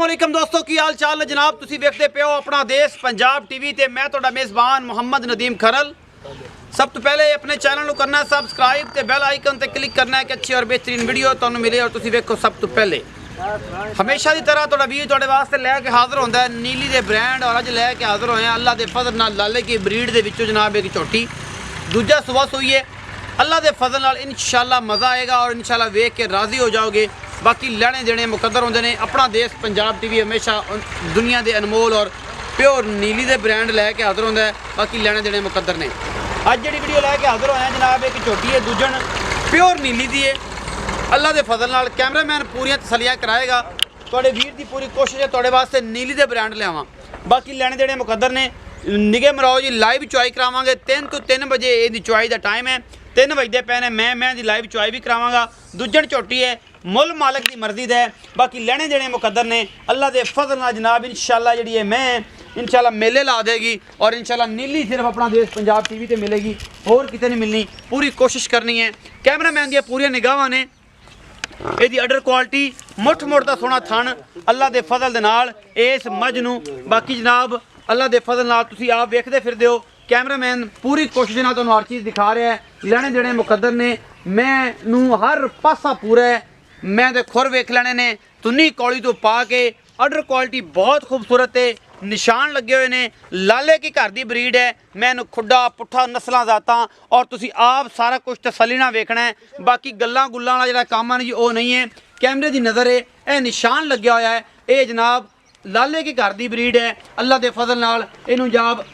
अस्सलामुअलैकुम दोस्तों की हाल चाल है जनाब। तुसी देखते पे हो अपना देश पंजाब टीवी ते मैं तुहाडा मेज़बान मुहम्मद नदीम खरल। सब तो पहले अपने चैनल को करना सबसक्राइब ते बेल आइकन ते क्लिक करना है कि अच्छी और बेहतरीन वीडियो तुहानू मिले और तुसी देखो सब तो पहले। हमेशा की तरह तुहाडा वीर तुहाडे वास्ते लैके हाज़र होंदा है नीली दे ब्रांड और अज लैके हाज़र होए अल्लाह दे फजल नाल लाले की ब्रीड दे विचों जनाब एक झोटी दूजा सुबह सुई है। अल्लाह दे फजल नाल इंशाअल्लाह मज़ा आएगा और इंशाअल्लाह वेख के राज़ी हो जाओगे। बाकी लैने देने मुकद्दर होंदे ने। अपना देश पंजाब टीवी हमेशा दुनिया के अनमोल और प्योर नीली दे ब्रांड लैके हाज़र होंदा है। बाकी लैने देने मुकद्दर ने। अज जी वीडियो लैके हाज़र होए जनाब एक झोटी है दूजन प्योर नीली दी है। अल्लाह दे फजल नाल कैमरामैन पूरियां तसलियां कराएगा। तुहाडे वीर दी पूरी कोशिश है तुहाडे वास्ते नीली दे ब्रांड लियावां। बाकी लैने देने मुकद्दर ने। निगे मराओ जी लाइव चुआई करावांगे 3 तो 3 बजे इहदी चुआई दा टाइम है। 3 बजते पे ने मैं दी लाइव चुआई भी करावांगा। दूजन झोटी है मुल मालिक की मर्जी है। बाकी लैने देने मुकद्दर ने। अल्लाह दे फजल नाल जनाब इंशाअल्लाह जी है मैं इंशाअल्लाह मेले ला देगी और इंशाअल्लाह नीली सिर्फ अपना देश पंजाब टीवी ते मिलेगी और किते नहीं मिलनी। पूरी कोशिश करनी है। कैमरामैन दी पूरी निगाहां ने। ਇਹਦੀ अडर क्वालिटी मुठ मुठ का सोना थन अल्लाह के फजल दे नाल इस मझ नूं। बाकी जनाब अल्लाह के फजल नाल तुसीं आप वेखदे फिरदे हो। कैमरामैन पूरी कोशिश नाल तुहानूं हर चीज़ दिखा रहा है। लैने देने मुकद्दर ने। मैनूं हर पासा पूरा है। मैं तो खुर वेख लेने ने तुन्नी कौली तो पा के। अडर क्वालिटी बहुत खूबसूरत है। निशान लगे हुए ने। लाले की घर की ब्रीड है। मैनू खुडा पुट्ठा नस्लां जातां और तुसी आप सारा कुछ तसल्ली नाल वेखना है। बाकी गल्लां गुल्लां वाला जिहड़ा काम है जी वो नहीं है। कैमरे की नज़र है यह निशान लग्या होया है। ये जनाब लाले की घर की ब्रीड है। अल्लाह के फजल नाल इनू जाब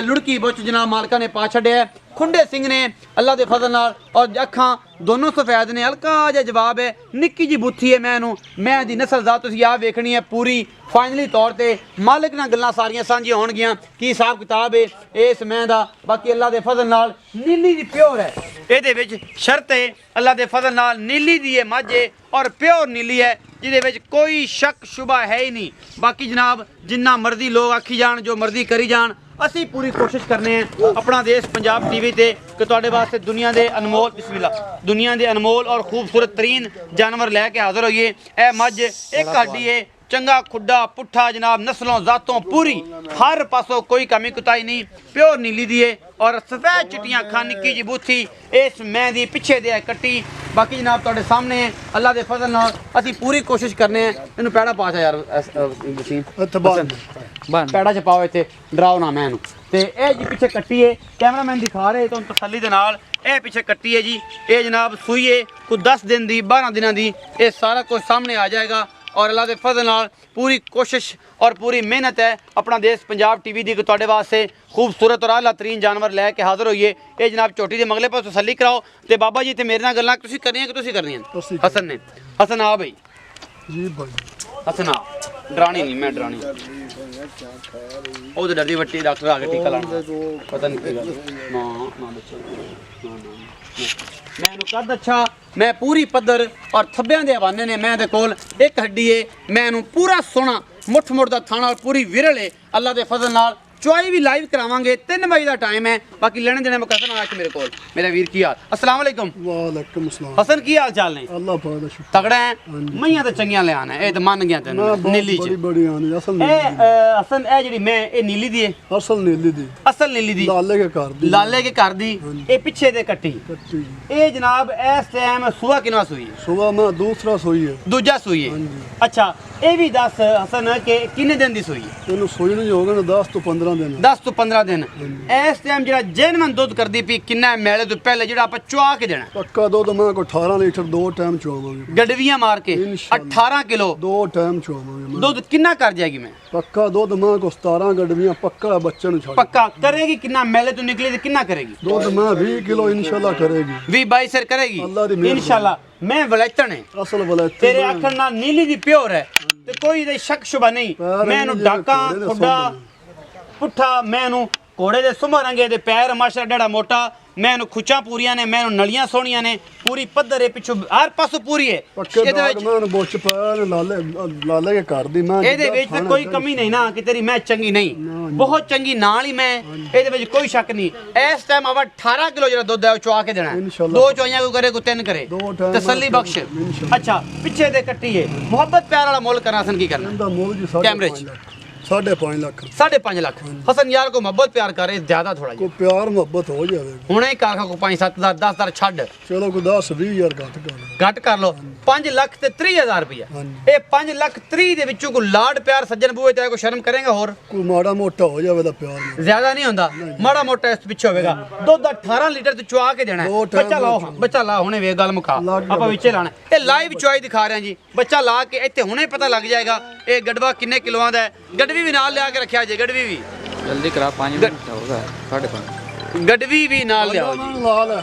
लुड़की बुच जनाब मालका ने पा छड्या है। खुंडे सिंह ने अल्लाह के फजल नाल और अखां दोनों सफेद ने। हल्का जिहा जवाब है निक्की जी बुथी है। मैं दी नस्ल दा तुसीं आ वेखनी है पूरी फाइनली तौर पर मालिक नाल गल्लां सारियां सांझियां होणगियां की हिसाब किताब है इस मैं दा। बाकी अल्लाह के फजल नाल नीली दी प्योर है। ये विच शर्त है अल्लाह के फजल नाल नीली दी है मझ है और प्योर नीली है जिहदे विच कोई शक शुबा है ही नहीं। बाकी जनाब जिन्ना मर्जी लोग आखी जान जो मर्जी करी जान असी पूरी कोशिश करने हैं अपना देश पंजाब टीवी ते कि तुहाडे वास्ते दुनिया के अनमोल बिस्मिल्लाह दुनिया के अनमोल और खूबसूरत तरीन जानवर लैके हाज़र होइए। ए मझ एक हड्डी है चंगा खुडा पुट्ठा जनाब नस्लों जातों पूरी हर पासों कोई कमी कुताई नहीं। प्योर नीली दी है और सफेद चिट्टियां अखां निक्की जी बूथी इस मैं दी पिछे दे कट्टी। बाकी जनाब तुहाडे सामने है अल्लाह के फजल नाल असी पूरी कोशिश करने हैं। इनू पैड़ा पा यार पैड़ा च पाओ इत्थे डराओ ना मैनू ते ए जी पिछे कट्टी है। कैमरामैन दिखा रहे तुहानू तसल्ली दे नाल ए पिछे कट्टी है जी। ये जनाब सूई है कोई 10 दिन दी 12 दिनों दी ये सारा कुछ सामने आ जाएगा और अल्लाह के फजल नाल पूरी कोशिश और पूरी मेहनत है अपना देश पंजाब टीवी दी तुहाडे वास्ते खूबसूरत और आला तरीन जानवर लैके हाज़र होइए। ये जनाब झोटी के मगले पर तसल्ली कराओ तो बाबा जी इतने मेरे नाल गल्लां तुसीं करनियां कि तुसीं करनियां। हसन ने हसन आ भाई जी भाई हसन आ डरानी नहीं मैं डरानी तो डरदी बट्टी डॉक्टर आके टीका लाना पता नहीं ना मैनू कद अच्छा मैं पूरी पद्धर और थब्बियां दे हवाने ने। मैं दे कोल एक हड्डी है मैनू पूरा सोना मुठ मुठ दा थाना और पूरी विरल है। अल्लाह के फजल नाल चुआई भी लाइव करावांगे 3 बजे का टाइम है। बाकी लेने देने मुकद्दर आज मेरे कोल मेरा वीर की हाल अस्सलाम वालेकुम। वालेकुम अस्सलाम हसन की हाल चाल ने अल्लाह पाक दा शुक्र तगड़ा है मैयां तो चंगियां ले आना ए तो मान गया तेन नीली च बड़ी आनी असल ए हसन ए जेडी मैं ए नीली दी है असल नीली दी असल नीली दी लाले के घर दी लाले के घर दी ए पिछे दे कट्टी ए जनाब इस टाइम सुबह किनवा सुई है सुबह में दूसरा सोई है दूजा सुई है। अच्छा ए भी दस हसन के किन्ने दिन दी सुई है इन्हू सोई नहीं होगा 10 तो 15 दिन 10 तो 15 दिन इस टाइम जेड़ा जेनवन दुध करदी पी किन्ना मेले तो पहले जेड़ा आप चुआ के देना पक्का दूध मैं को 18 लीटर 2 टाइम चुआवांगे गडवियां मार के 18 किलो 2 टाइम चुआवांगे दूध किन्ना कर जाएगी मैं पक्का दूध मैं को 17 गडवियां पक्का बच्चे नु छोड़ पक्का करेगी किन्ना मेले तो निकली तो किन्ना करेगी दूध मैं 20 किलो इंशाल्लाह करेगी 20-22 सर करेगी अल्लाह दी मेहरबानी इंशाल्लाह। मैं वलैतन है असल वलैती तेरे आखन ना नीली दी प्योर है तो कोई दे शक शुबा नहीं। मैनू डाका खुडा पुट्ठा मैनू ਘੋੜੇ ਦੇ ਸੁਮਾ ਰੰਗੇ ਦੇ ਪੈਰ ਮਾਸ਼ਾ ਡੜਾ ਮੋਟਾ ਮੈਨੂੰ ਖੁੱਚਾਂ ਪੂਰੀਆਂ ਨੇ ਮੈਨੂੰ ਨਲੀਆਂ ਸੋਹਣੀਆਂ ਨੇ ਪੂਰੀ ਪੱਧਰੇ ਪਿੱਛੋਂ ਹਰ ਪਾਸੋਂ ਪੂਰੀ ਹੈ ਪੱਕੇ ਦਾਗ ਮੈਂ ਬੁੱਚ ਪਾਇਆ ਨੇ ਲਾਲੇ ਕੇ ਘਰ ਦੀ ਮੈਂ ਇਹਦੇ ਵਿੱਚ ਤਾਂ ਕੋਈ ਕਮੀ ਨਹੀਂ ਨਾ ਕਿ ਤੇਰੀ ਮੈਂ ਚੰਗੀ ਨਹੀਂ ਬਹੁਤ ਚੰਗੀ ਨਾਲ ਹੀ ਮੈਂ ਇਹਦੇ ਵਿੱਚ ਕੋਈ ਸ਼ੱਕ ਨਹੀਂ ਇਸ ਟਾਈਮ ਆਵਾ 18 ਕਿਲੋ ਜਿਹੜਾ ਦੁੱਧ ਹੈ ਉਹ ਚਵਾ ਕੇ ਦੇਣਾ ਦੋ ਚੋਈਆਂ ਕੋ ਕਰੇ ਕੋ ਤਿੰਨ ਕਰੇ ਤਸੱਲੀ ਬਖਸ਼ ਅੱਛਾ ਪਿੱਛੇ ਦੇ ਕੱਟੀਏ ਮੁਹੱਬਤ ਪਿਆਰ ਵਾਲਾ ਮੁੱਲ ਕਰਾਂ ਸਨ ਕੀ ਕਰਨਾ ਇਹਦਾ ਮੁੱਲ ਜੀ ਕੈਮਰੇ 'ਚ 5.5 ਲੱਖ 5.5 ਲੱਖ ਹਸਨ ਯਾਰ ਕੋ ਮੁਹੱਬਤ ਪਿਆਰ करे ਜ਼ਿਆਦਾ ਥੋੜਾ ਕੋ ਪਿਆਰ ਮੁਹੱਬਤ ਹੋ ਜਾਵੇ ਹੁਣੇ ਹੀ ਕਾਰਖਾ ਕੋ 5-7 10 ਦਰ ਛੱਡ ਚਲੋ ਕੋ 10-20 ਹਜ਼ਾਰ ਘੱਟ ਕਰ ਲੋ 5 ਲੱਖ ਤੇ 30,000 ਰੁਪਇਆ ਇਹ 5 ਲੱਖ 30 ਦੇ ਵਿੱਚੋਂ ਕੋ ਲਾਡ ਪਿਆਰ ਸੱਜਣ ਬੂਏ ਤੇ ਕੋ ਸ਼ਰਮ ਕਰੇਗਾ ਹੋਰ ਕੋਈ ਮਾੜਾ ਮੋਟਾ ਹੋ ਜਾਵੇ ਤਾਂ ਪਿਆਰ ਜ਼ਿਆਦਾ ਨਹੀਂ ਹੁੰਦਾ ਮਾੜਾ ਮੋਟਾ ਇਸ ਪਿੱਛੇ ਹੋਵੇਗਾ ਦੁੱਧ 18 ਲੀਟਰ ਤੇ ਚੁਆ ਕੇ ਦੇਣਾ ਬੱਚਾ ਲਾ ਹੁਣੇ ਵੇ ਗੱਲ ਮੁਕਾ ਆਪਾਂ ਵਿੱਚੇ ਲਾਣਾ ਇਹ ਲਾਈਵ ਚੁਆਈ ਦਿਖਾ ਰਹੇ ਜੀ ਬੱਚਾ ਲਾ ਕੇ ਇੱਥੇ ਹੁਣੇ ਪਤਾ ਲੱਗ ਜਾਏਗਾ ਇਹ ਗੜਵਾ ਕਿੰਨੇ ਕਿਲੋਆਂ ਦਾ ਹੈ ਗੜਵੀ ਵੀ ਨਾਲ ਲਿਆ ਕੇ ਰੱਖਿਆ ਜੇ ਗੜਵੀ ਵੀ जल्दी करा 5 मिनट होगा 5.5 गडवी भी नाल लियाओ जी ਲਾਲ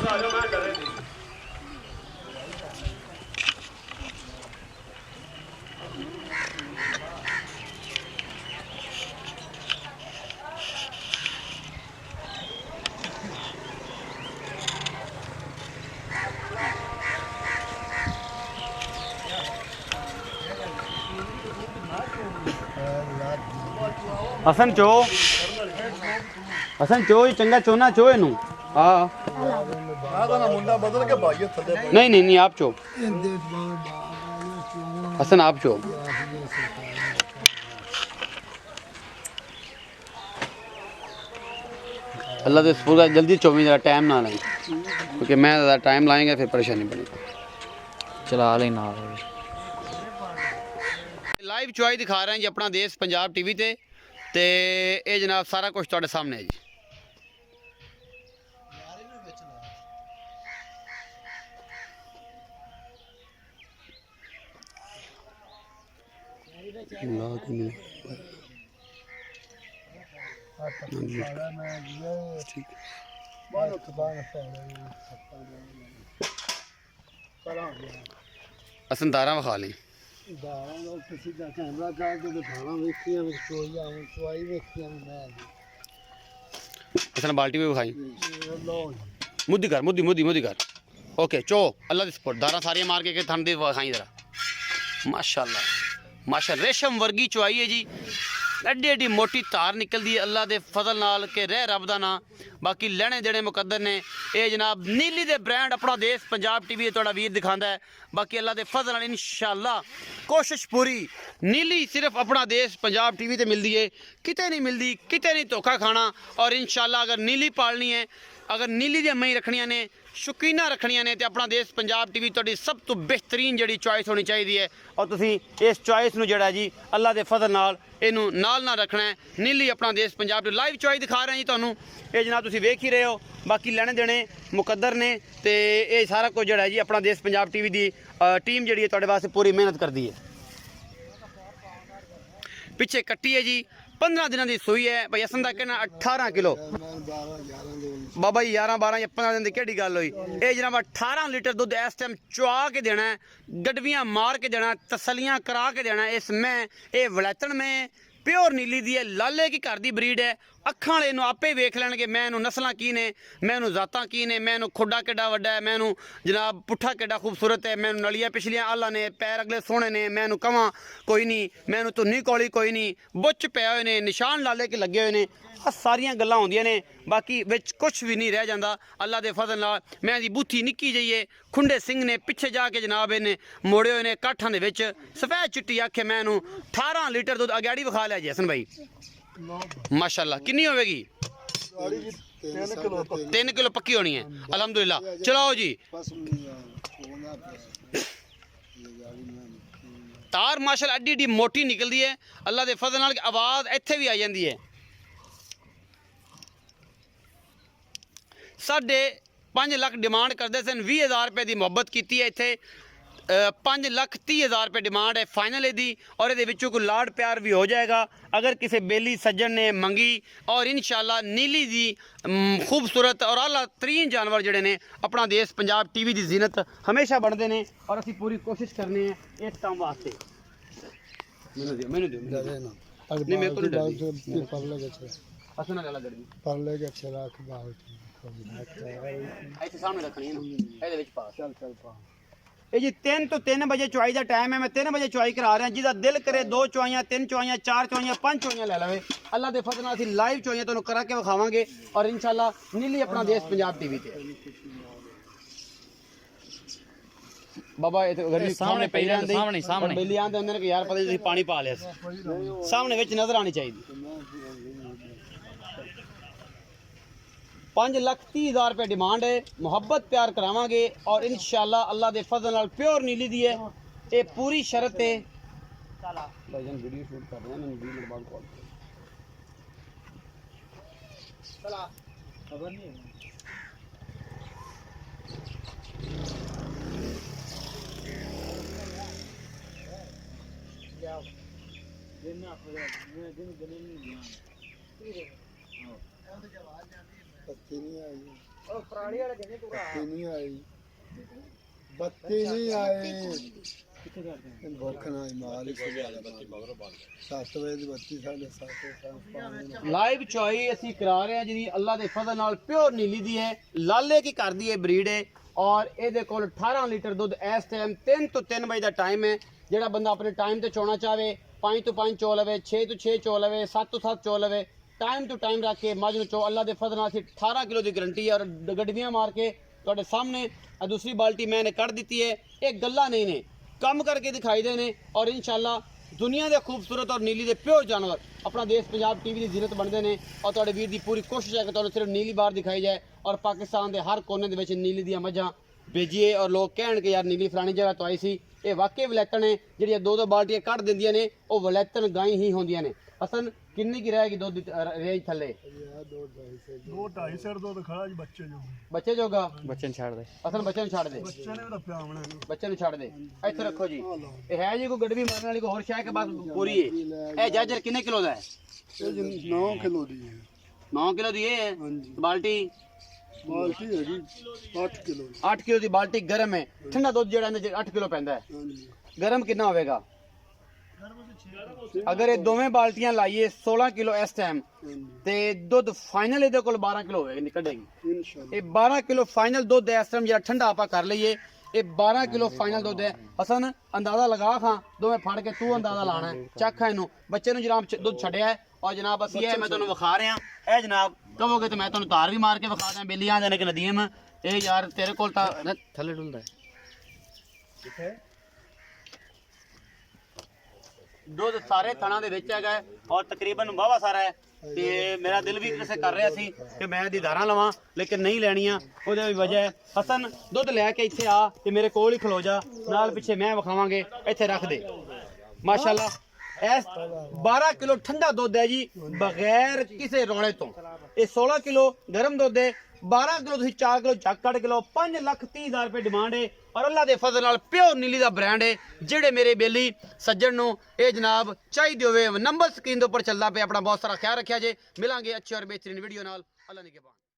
हसन चो हसन चो ही चंगा चोना चो इनू हाँ ਆਦਾ ਨਾ ਮੁੰਡਾ ਬਦਲ ਕੇ ਭਾਈ ਥੱਲੇ नहीं आप चो हसन आप चो अल्लाह दे पूरा जल्दी चोवी ज़रा टाइम ना लाएं क्योंकि मैं ज़्यादा टाइम लाएंगे फिर परेशानी बनेगी चला लेना ਲਾਈਵ ਚੁਆਈ ਦਿਖਾ ਰਹੇ ਹਾਂ ਜੀ ਆਪਣਾ ਦੇਸ਼ ਪੰਜਾਬ ਟੀਵੀ ਤੇ ਇਹ ਜਨਾਬ ਸਾਰਾ ਕੁਝ ਤੁਹਾਡੇ ਸਾਹਮਣੇ ਹੈ ਜੀ ਅਸਨ ਦਾਰਾਂ ਵਿਖਾ ਲਈ असन बाल्टी भी खाई मुद्दी कर ओके चो अल्लाह दी सपोर्ट दारा सारियां मार के थन दी खाई जरा माशाल्लाह रेशम वर्गी चुआई है जी एड्डी एड्डी मोटी तार निकलती है अल्लाह के फजल नाल के रह रब का ना बाकी लैने देने मुकद्दर ने ये जनाब नीली दे ब्रांड अपना देश पंजाब टीवी थोड़ा वीर दिखाता है बाकी अल्लाह के फजल नाल इंशाअल्लाह कोशिश पूरी नीली सिर्फ अपना देश पंजाब टीवी ते मिलती है किते नहीं मिलती किते नहीं धोखा खाना और इंशाअल्लाह अगर नीली पालनी है अगर नीली दी मई रखनियां ने शौकीना रखनियां ने तो अपना देश पंजाब टीवी तुहाडी सब तो बेहतरीन जिहड़ी चॉइस होनी चाहिए है और तुसीं इस चॉइस नूं जिहड़ा जी अल्लाह दे फजल नाल इनू नाल ना रखना है नीली अपना देश पंजाब टी लाइव चॉइस दिखा रहे हैं जी तुहानूं ये जनाब तुसीं वेख ही रहे हो बाकी लेने देने मुकद्दर ने तो ये सारा कुछ जिहड़ा जी अपना देश पंजाब टीवी दी टीम जिहड़ी है तुहाडे वास्ते पूरी मेहनत करदी है पिछे कट्टी है जी 15 दिनों की सूई है भाई असन का कहना 18 किलो बाबा जी 11-12 या 15 दिन की केड़ी गल हुई ये जनाब 18 लीटर दुध इस टाइम चुआ के देना है गडवियां मार के देना तसलियां करा के देना इस में ये वलैतन में प्योर नीली दी है लाले की घर की ब्रीड है अखां वाले नूं आपे वेख लैणगे मैं इनू नस्लां की ने मैं इनू जातां की ने मैं इनू खुडा किड्डा वड्डा है मैं इनू जनाब पुट्ठा किड्डा खूबसूरत है मैं इनू नलियां पिछलियां आला ने पैर अगले सोहणे ने मैं इनू कवां कोई नहीं मैं इनू धुन्नी कौली कोई नहीं बुच्च पे हुए ने निशान लाले के लगे हुए ने आ सारियां गल्लां होंदियां ने बाकी विच कुछ भी नहीं रह जांदा अल्लाह दे फजल नाल मैं दी बूथी निक्की जई है खुंडे सिंह ने पिछे जाके जनाब इन्हें मोड़े हुए ने काठां दे विच सफेद चिट्टी आखे मैं इनू 18 लीटर दुध अगाड़ी विखा लिया जी हसन भाई माशाल्लाह कितनी होगी 3 किलो पक्की होनी है अल्हम्दुलिल्लाह चलाओ जी तार माशाल्लाह एड्डी एड्डी मोटी निकलती है अल्लाह दे फजल नाल आवाज़ इत्थे भी आ जाती है 5.5 लाख डिमांड करते सन 20,000 रुपये की मुहब्बत की है इत्थे 5,30,000 रुपये डिमांड है फाइनल दी और ये कोई लाड प्यार भी हो जाएगा अगर किसी बेली सज्जन ने मंगी और इंशाल्लाह नीली दी खूबसूरत और आला तरीन जानवर जड़े ने अपना देश पंजाब टीवी की जीनत हमेशा बनते हैं और असी पूरी कोशिश करने हैं इस काम वास्ते ਹਸਨ ਵਾਲਾ ਗੜਵੀ ਪਰਲੇ ਕੇ ਚਰਾਖ ਬਾਲਟੀ ਇੱਥੇ ਸਾਹਮਣੇ ਰੱਖਣੀ ਹੈ ਨਾ ਇਹਦੇ ਵਿੱਚ ਪਾ ਚੱਲ ਚੱਲ ਪਾ ਇਹ ਜੀ 3 ਤੋਂ 3 ਵਜੇ ਚੁਆਈ ਦਾ ਟਾਈਮ ਹੈ ਮੈਂ 3 ਵਜੇ ਚੁਆਈ ਕਰਾ ਰਿਹਾ ਜਿਹਦਾ ਦਿਲ ਕਰੇ 2 ਚੁਆਈਆਂ 3 ਚੁਆਈਆਂ 4 ਚੁਆਈਆਂ 5 ਚੁਆਈਆਂ ਲੈ ਲਵੇ ਅੱਲਾ ਦੇ ਫਜ਼ਲ ਨਾਲ ਅਸੀਂ ਲਾਈਵ ਚੁਆਈਆਂ ਤੁਹਾਨੂੰ ਕਰਾ ਕੇ ਵਿਖਾਵਾਂਗੇ ਔਰ ਇਨਸ਼ਾਅੱਲਾ ਨੀਲੀ ਆਪਣਾ ਦੇਸ਼ ਪੰਜਾਬ ਟੀਵੀ ਤੇ ਬਾਬਾ ਇਹ ਗਰਮੀ ਸਾਹਮਣੇ ਪਈ ਰਹਿੰਦੀ ਸਾਹਮਣੇ ਬਿੱਲੀ ਆਂਦੇ ਹੁੰਦੇ ਨੇ ਕਿ ਯਾਰ ਪਤਾ ਤੁਸੀਂ ਪਾਣੀ ਪਾ ਲਿਆ ਸੀ ਸਾਹਮਣੇ ਵਿੱਚ ਨਜ਼ਰ ਆਣੀ ਚਾਹੀਦੀ 5,30,000 रुपये डिमांड है मुहब्बत प्यार करावांगे और इंशाल्लाह अल्लाह दे फजल नाल प्योर नीली दी है ये पूरी शर्त है भाईजान वीडियो शूट कर रहे हैं 20 मिनट बाद कॉल चला खबर नहीं है ਬੱਤੀ ਨਹੀਂ ਆਈ ਉਹ ਪੁਰਾਣੀ ਵਾਲੇ ਕਹਿੰਦੇ ਤੂੰ ਬੱਤੀ ਨਹੀਂ ਆਈ ਬੱਤੀ ਨਹੀਂ ਆਈ ਕਿੱਥੇ ਕਰਦੇ ਭੁੱਖ ਨਾਲ ਮਾਲ ਹੀ ਸੋ ਗਿਆ ਬੱਤੀ ਮਗਰੋਂ ਬੰਦ 7 ਵਜੇ ਦੀ ਬੱਤੀ 7:30 ਲਾਈਵ ਚੋਈ ਅਸੀਂ ਕਰਾ ਰਹੇ ਹਾਂ ਜਿਹਦੀ ਅੱਲਾ ਦੇ ਫਜ਼ਲ ਨਾਲ ਪਿਓਰ ਨੀਲੀ ਦੀ ਹੈ ਲਾਲੇ ਕੀ ਕਰਦੀ ਹੈ ਬਰੀਡ ਹੈ ਔਰ ਇਹਦੇ ਕੋਲ 18 ਲੀਟਰ ਦੁੱਧ ਇਸ ਟਾਈਮ 3 ਤੋਂ 3 ਵਜੇ ਦਾ ਟਾਈਮ ਹੈ ਜਿਹੜਾ ਬੰਦਾ ਆਪਣੇ ਟਾਈਮ ਤੇ ਚੋਣਾ ਚਾਹਵੇ 5 ਤੋਂ 5 ਚੋ ਲਵੇ 6 ਤੋਂ 6 ਚੋ ਲਵੇ 7 ਤੋਂ 7 ਚੋ ਲਵੇ टाइम टू टाइम रख के मज चो अल्लाह के फजल से 18 किलो की गारंटी है और गड्डियां मार के तुहाडे सामने दूसरी बाल्टी मैंने कट दी है ये गल्ला नहीं ने कम करके दिखाई दे ने और इंशाल्लाह दुनिया के खूबसूरत और नीली के प्योर जानवर अपना देश पंजाब टीवी की जीनत बनते हैं और तुहाडे वीर की पूरी कोशिश है कि तुहानूं सिर्फ नीली बार दिखाई जाए और पाकिस्तान के हर कोने दे विच नीली दी मझां भेजिए और लोग कहण कि यार नीली फलानी जगह तो आई सी ये वाकई वलैतन है जिहड़ियां 2-2 बाल्टियां कट दिंदियां ने वो वलैतन गाय ही होंदियां ने हसन किन्नी की रहेगी दूध रेंज थले 2-2.5 सिर दूध खड़ा जी बच्चे जोगा बच्चे ਨੂੰ ਛੱਡ ਦੇ असल बच्चे ਨੂੰ ਛੱਡ ਦੇ ਬੱਚੇ ਨੇ ਰੱਖਿਆ ਆਉਣਾ बच्चे ਨੂੰ ਛੱਡ ਦੇ ਇੱਥੇ ਰੱਖੋ ਜੀ ਇਹ ਹੈ ਜੀ ਕੋਈ ਗੜਵੀ ਮਾਰਨ ਵਾਲੀ ਕੋਈ ਹੋਰ ਸ਼ੈ ਕੇ ਬਾਤ ਪੂਰੀ ਹੈ ਇਹ ਜਾਜਰ ਕਿੰਨੇ ਕਿਲੋ ਦਾ ਹੈ ਇਹ 9 ਕਿਲੋ ਦੀ ਹੈ 9 ਕਿਲੋ ਦੀ ਇਹ ਹੈ ਹਾਂਜੀ ਬਾਲਟੀ ਬਾਲਟੀ ਹੈ ਜੀ 8 ਕਿਲੋ 8 ਕਿਲੋ ਦੀ ਬਾਲਟੀ ਗਰਮ ਹੈ ਠੰਡਾ ਦੁੱਧ ਜਿਹੜਾ ਇਹਦੇ 8 ਕਿਲੋ ਪੈਂਦਾ ਹੈ ਹਾਂਜੀ ਗਰਮ ਕਿੰਨਾ ਹੋਵੇਗਾ अगर ये दोवें बाल्टियां लाइए 16 किलो इस टाइम ते दुध फाइनल ਇਹਦੇ ਕੋਲ 12 किलो ਹੋਵੇਗੀ ਨਿਕਲੇਗੀ ਇਨਸ਼ਾਅੱਲਾ ਇਹ 12 किलो फाइनल ਦੁੱਧ ਇਸ ਟਾਈਮ ਜਿਹੜਾ ਠੰਡਾ ਆਪਾਂ ਕਰ ਲਈਏ ਇਹ 12 किलो फाइनल ਦੁੱਧ ਹੈ ਹਸਨ ਅੰਦਾਜ਼ਾ ਲਗਾ ਖਾਂ ਦੋਵੇਂ ਫੜ ਕੇ ਤੂੰ ਅੰਦਾਜ਼ਾ ਲਾਣਾ ਚੱਕ ਇਹਨੂੰ ਬੱਚੇ ਨੂੰ ਜਨਾਬ ਦੁੱਧ ਛੱਡਿਆ ਹੈ ਔਰ ਜਨਾਬ ਅਸੀਂ ਇਹ ਮੈਂ ਤੁਹਾਨੂੰ ਵਿਖਾ ਰਿਹਾ ਇਹ ਜਨਾਬ ਕਹੋਗੇ ਤੇ ਮੈਂ ਤੁਹਾਨੂੰ ਤਾਰ ਵੀ ਮਾਰ ਕੇ ਵਿਖਾ ਦਾਂ ਬੇਲੀਆਂ ਦੇ ਨੇ ਕਿ ਨਦੀਮ ਇਹ ਯਾਰ ਤੇਰੇ ਕੋਲ ਤਾਂ ਥੱਲੇ ਡੁੱਲਦਾ ਹੈ ਕਿੱਥੇ ਦੁੱਧ ਸਾਰੇ ਥਣਾ ਦੇ ਵਿੱਚ ਹੈਗਾ ਔਰ ਤਕਰੀਬਨ ਵਾਵਾ ਸਾਰਾ ਹੈ ਤੇ ਮੇਰਾ ਦਿਲ ਵੀ ਕਿਸੇ ਕਰ ਰਿਹਾ ਸੀ ਕਿ ਮੈਂ ਇਹਦੀ ਧਾਰਾਂ ਲਵਾਂ ਲੇਕਿਨ ਨਹੀਂ ਲੈਣੀਆਂ ਉਹਦੇ ਵੀ ਵਜ੍ਹਾ ਹੈ ਹਸਨ ਦੁੱਧ ਲੈ ਕੇ ਇੱਥੇ ਆ ਤੇ ਮੇਰੇ ਕੋਲ ਹੀ ਖਲੋ ਜਾ ਨਾਲ ਪਿੱਛੇ ਮੈਂ ਵਿਖਾਵਾਂਗੇ ਇੱਥੇ ਰੱਖ ਦੇ ਮਾਸ਼ਾਅੱਲਾ ਇਸ 12 ਕਿਲੋ ਠੰਡਾ ਦੁੱਧ ਹੈ ਜੀ ਬਗੈਰ ਕਿਸੇ ਰੌਲੇ ਤੋਂ ਇਹ 16 ਕਿਲੋ ਗਰਮ ਦੁੱਧ ਹੈ 12 ਕਿਲੋ ਤੁਸੀਂ 4 ਕਿਲੋ ਚੱਕ ਕੱਢ ਕਿਲੋ 5,30,000 रुपये डिमांड है और अल्लाह के फजल नाल प्योर नीली का ब्रांड है जेड़े मेरे बेली सज्जन नो ये जनाब चाहिए होवे नंबर स्क्रीन के उपर चलता पे अपना बहुत सारा ख्याल रखा जे मिलांगे अच्छे और बेहतरीन वीडियो नाल अल्लाह ने के बाद।